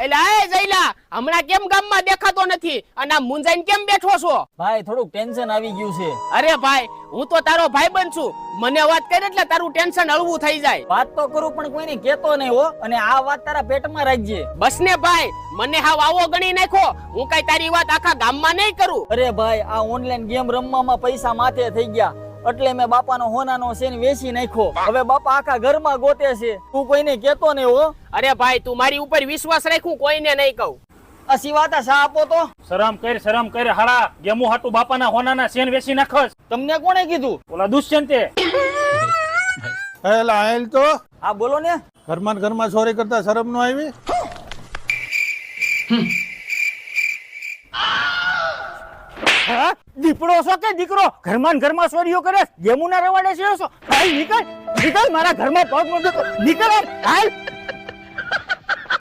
એટલે એ જઈલા હમણાં કેમ ગામમાં દેખાતો નથી અને આ મુંજાઈને કેમ બેઠો છો? ભાઈ થોડુંક ટેન્શન આવી ગયું છે. અરે ભાઈ હું તો તારો ભાઈબંધ છું, મને વાત કરે એટલે તારું ટેન્શન હળવું થઈ જાય. વાત તો કરું પણ કોઈને કેતો નહીં હો, અને આ વાત તારા પેટમાં રાખજે. બસ ને ભાઈ, મને હાવ આવો ગણી નાખો, હું કઈ તારી વાત આખા ગામમાં નહીં કરું. અરે ભાઈ આ ઓનલાઈન ગેમ રમવામાં પૈસા માથે થઈ ગયા, એટલે મેં બાપાનો હોનાનો સેન વેચી નાખ્યો. હવે બાપા આખા ઘરમાં ગોતે છે, તું કોઈને કેતો નહીં હો. અરે ભાઈ તું મારી ઉપર વિશ્વાસ રાખું, કોઈને નહીં કહું. આ સિવાતા શા આપો તો. શરમ કર હાડા, ગેમુ હાટુ બાપાના હોનાના સેન વેચી નાખસ. તમને કોણે કીધું? ઓલા દુષ્યંતે. હેલા હેલ તો હા બોલો ને. ઘરમાં ચોરી કરતા શરમ નો આવી? હા દીપડો છો કે દીકરો? ઘરમાં ચોરીઓ કરે, ગેમુ ના રવાડે છે. નીકળ મારા ઘરમાં પગ મૂકે, નીકળ હાલ.